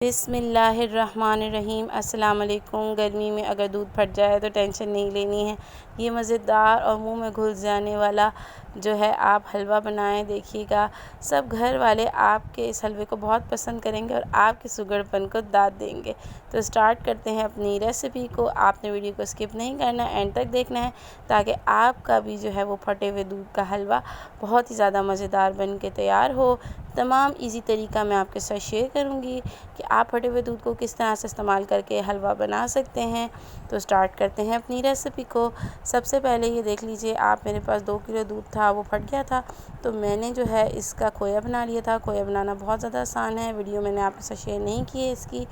बिस्मिल्लाहिर्रहमानिर्रहीम। अस्सलाम वालेकुम। गर्मी में अगर दूध फट जाए तो टेंशन नहीं लेनी है। ये मज़ेदार और मुंह में घुल जाने वाला जो है आप हलवा बनाएं, देखिएगा सब घर वाले आपके इस हलवे को बहुत पसंद करेंगे और आपके सुगड़पन को दाद देंगे। तो स्टार्ट करते हैं अपनी रेसिपी को। आपने वीडियो को स्किप नहीं करना, एंड तक देखना है ताकि आपका भी जो है वो फटे हुए दूध का हलवा बहुत ही ज़्यादा मज़ेदार बन के तैयार हो। तमाम इजी तरीका मैं आपके साथ शेयर करूंगी कि आप फटे हुए दूध को किस तरह से इस्तेमाल करके हलवा बना सकते हैं। तो स्टार्ट करते हैं अपनी रेसिपी को। सबसे पहले ये देख लीजिए, आप मेरे पास 2 किलो दूध था, वो फट गया था, तो मैंने जो है इसका खोया बना लिया था। खोया बनाना बहुत ज़्यादा आसान है, वीडियो मैंने आपके साथ शेयर नहीं की है इसकी।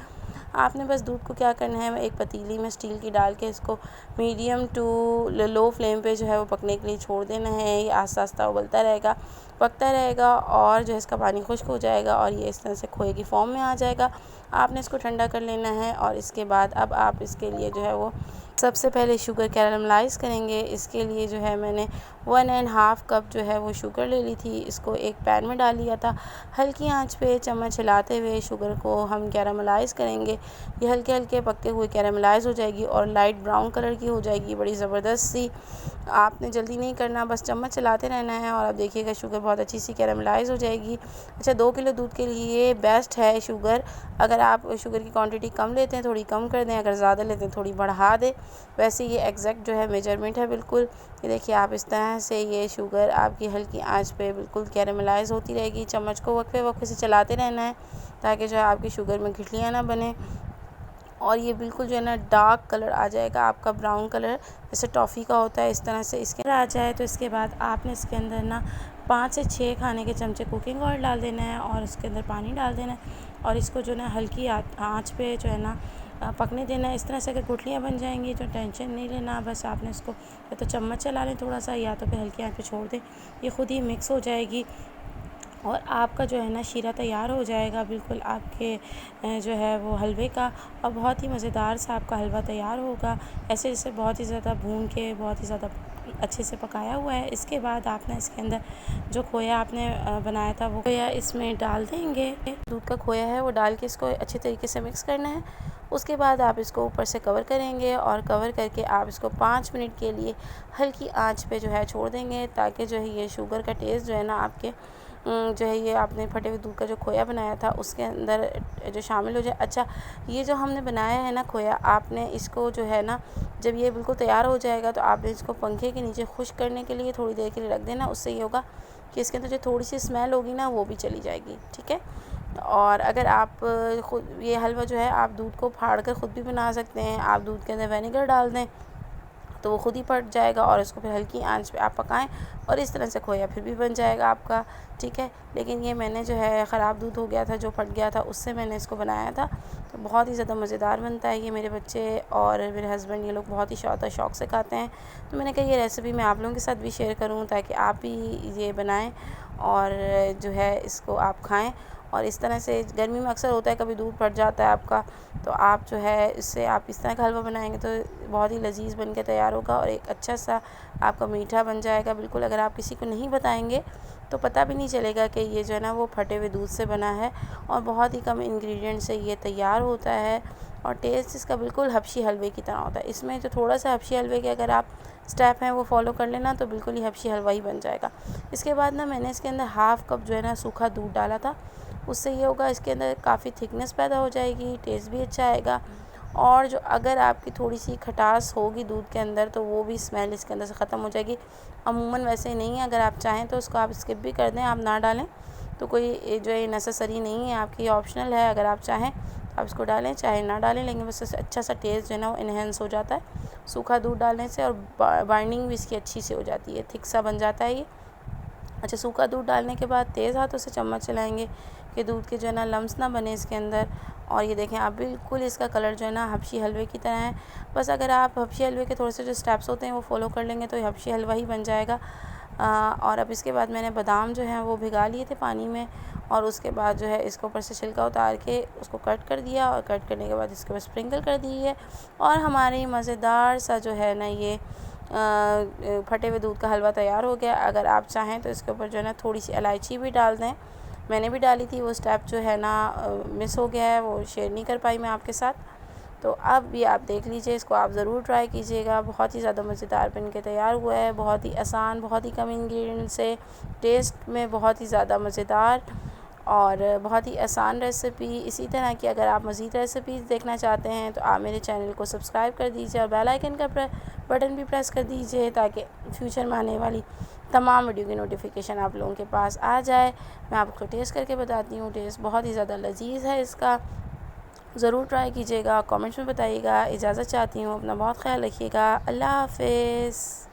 आपने बस दूध को क्या करना है, एक पतीली में स्टील की डाल के इसको मीडियम टू लो फ्लेम पे जो है वो पकने के लिए छोड़ देना है। ये आस्ता आस्ता उबलता रहेगा, पकता रहेगा और जो है इसका पानी खुश्क हो जाएगा और ये इस तरह से खोए की फॉर्म में आ जाएगा। आपने इसको ठंडा कर लेना है और इसके बाद अब आप इसके लिए जो है वो सबसे पहले शुगर कैरामलाइज़ करेंगे। इसके लिए जो है मैंने 1.5 कप जो है वो शुगर ले ली थी। इसको एक पैन में डाल लिया था। हल्की आंच पे चम्मच हिलाते हुए शुगर को हम कैरामलाइज़ करेंगे। ये हल्के हल्के पकते हुए कैरामलाइज़ हो जाएगी और लाइट ब्राउन कलर की हो जाएगी, बड़ी ज़बरदस्त सी। आपने जल्दी नहीं करना, बस चम्मच चलाते रहना है और अब देखिएगा शुगर बहुत अच्छी सी कैरामलाइज़ हो जाएगी। अच्छा, 2 किलो दूध के लिए बेस्ट है शुगर। अगर आप शुगर की क्वांटिटी कम लेते हैं थोड़ी कम कर दें, अगर ज़्यादा लेते हैं थोड़ी बढ़ा दें। वैसे ये एग्जैक्ट जो है मेजरमेंट है बिल्कुल। ये देखिए आप इस तरह से ये शुगर आपकी हल्की आंच पे बिल्कुल कैरामलाइज़ होती रहेगी। चम्मच को वक्फे वक्फे से चलाते रहना है ताकि जो है आपकी शुगर में गिठलियाँ ना बने और ये बिल्कुल जो है ना डार्क कलर आ जाएगा आपका, ब्राउन कलर जैसे टॉफ़ी का होता है, इस तरह से इसके अंदर आ जाए। तो इसके बाद आपने इसके अंदर ना 5 से 6 खाने के चमचे कुकिंग ऑयल डाल देना है और इसके अंदर पानी डाल देना है और इसको जो है हल्की आँच पे जो है ना पकने देना है। इस तरह से अगर गुठलियाँ बन जाएंगी तो टेंशन नहीं लेना, बस आपने इसको या तो चम्मच चला लें थोड़ा सा या तो फिर हल्की आँच पे छोड़ दें। ये खुद ही मिक्स हो जाएगी और आपका जो है ना शीरा तैयार हो जाएगा बिल्कुल आपके जो है वो हलवे का, और बहुत ही मज़ेदार सा आपका हलवा तैयार होगा। ऐसे जैसे बहुत ही ज़्यादा भून के बहुत ही ज़्यादा अच्छे से पकाया हुआ है। इसके बाद आपने इसके अंदर जो खोया आपने बनाया था वो खोया इसमें डाल देंगे। दूध का खोया है वो डाल के इसको अच्छे तरीके से मिक्स करना है। उसके बाद आप इसको ऊपर से कवर करेंगे और कवर करके आप इसको 5 मिनट के लिए हल्की आंच पे जो है छोड़ देंगे ताकि जो है ये शुगर का टेस्ट जो है ना आपके जो है ये आपने फटे हुए दूध का जो खोया बनाया था उसके अंदर जो शामिल हो जाए। अच्छा, ये जो हमने बनाया है ना खोया, आपने इसको जो है ना जब ये बिल्कुल तैयार हो जाएगा तो आपने इसको पंखे के नीचे खुश्क करने के लिए थोड़ी देर के लिए रख देना। उससे ये होगा कि इसके अंदर जो थोड़ी सी स्मेल होगी ना वो भी चली जाएगी, ठीक है। और अगर आप खुद ये हलवा जो है आप दूध को फाड़ कर ख़ुद भी बना सकते हैं। आप दूध के अंदर विनेगर डाल दें तो वो खुद ही फट जाएगा और इसको फिर हल्की आंच पे आप पकाएं और इस तरह से खोया फिर भी बन जाएगा आपका, ठीक है। लेकिन ये मैंने जो है ख़राब दूध हो गया था, जो फट गया था, उससे मैंने इसको बनाया था, तो बहुत ही ज़्यादा मज़ेदार बनता है। ये मेरे बच्चे और मेरे हस्बैंड ये लोग बहुत ही शौक से खाते हैं। तो मैंने कहा ये रेसिपी मैं आप लोगों के साथ भी शेयर करूँ ताकि आप भी ये बनाएँ और जो है इसको आप खाएँ। और इस तरह से गर्मी में अक्सर होता है कभी दूध फट जाता है आपका, तो आप जो है इससे आप इस तरह का हलवा बनाएंगे तो बहुत ही लजीज बन के तैयार होगा और एक अच्छा सा आपका मीठा बन जाएगा बिल्कुल। अगर आप किसी को नहीं बताएंगे तो पता भी नहीं चलेगा कि ये जो है ना वो फटे हुए दूध से बना है और बहुत ही कम इंग्रेडिएंट से ये तैयार होता है और टेस्ट इसका बिल्कुल हबशी हलवे की तरह होता है। इसमें जो थोड़ा सा हबशी हलवे के अगर आप स्टेप हैं वो फॉलो कर लेना तो बिल्कुल ही हबशी हलवा ही बन जाएगा। इसके बाद ना मैंने इसके अंदर 1/2 कप जो है ना सूखा दूध डाला था। उससे ये होगा इसके अंदर काफ़ी थिकनेस पैदा हो जाएगी, टेस्ट भी अच्छा आएगा और जो अगर आपकी थोड़ी सी खटास होगी दूध के अंदर तो वो भी स्मेल इसके अंदर से ख़त्म हो जाएगी। अमूमन वैसे नहीं है, अगर आप चाहें तो उसको आप स्किप भी कर दें, आप ना डालें तो कोई जो है नेसेसरी नहीं है, आपकी ऑप्शनल है। अगर आप चाहें तो आप इसको डालें चाहे ना डालें, लेकिन बस इससे अच्छा सा टेस्ट जो है ना वो इन्हेंस हो जाता है सूखा दूध डालने से और बाइंडिंग भी इसकी अच्छी से हो जाती है, थिक सा बन जाता है ये। अच्छा, सूखा दूध डालने के बाद तेज़ हाथों से चम्मच चलाएंगे कि दूध के जो है ना लम्स ना बने इसके अंदर। और ये देखें आप बिल्कुल इसका कलर जो है ना हबशी हलवे की तरह है। बस अगर आप हबशी हलवे के थोड़े से जो स्टेप्स होते हैं वो फॉलो कर लेंगे तो ये हबशी हलवा ही बन जाएगा। और अब इसके बाद मैंने बादाम जो हैं वो भिगा लिए थे पानी में और उसके बाद जो है इसके ऊपर से छिलका उतार के उसको कट कर दिया और कट करने के बाद इसके ऊपर स्प्रिंकल कर दी है और हमारी मज़ेदार सा जो है ना ये फटे हुए दूध का हलवा तैयार हो गया। अगर आप चाहें तो इसके ऊपर जो है ना थोड़ी सी इलायची भी डाल दें मैंने भी डाली थी, वो स्टेप जो है ना मिस हो गया है, वो शेयर नहीं कर पाई मैं आपके साथ। तो अब भी आप देख लीजिए, इसको आप ज़रूर ट्राई कीजिएगा। बहुत ही ज़्यादा मज़ेदार बन के तैयार हुआ है, बहुत ही आसान, बहुत ही कम इंग्रेडिएंट से, टेस्ट में बहुत ही ज़्यादा मज़ेदार और बहुत ही आसान रेसिपी। इसी तरह की अगर आप मज़ीद रेसिपीज़ देखना चाहते हैं तो आप मेरे चैनल को सब्सक्राइब कर दीजिए और बेल आइकन का बटन भी प्रेस कर दीजिए, ताकि फ्यूचर में आने वाली तमाम वीडियो की नोटिफिकेशन आप लोगों के पास आ जाए। मैं आपको टेस्ट करके बताती हूँ, टेस्ट बहुत ही ज़्यादा लजीज है इसका। ज़रूर ट्राई कीजिएगा, कमेंट्स में बताइएगा। इजाज़त चाहती हूँ, अपना बहुत ख्याल रखिएगा। अल्लाह हाफ़िज़।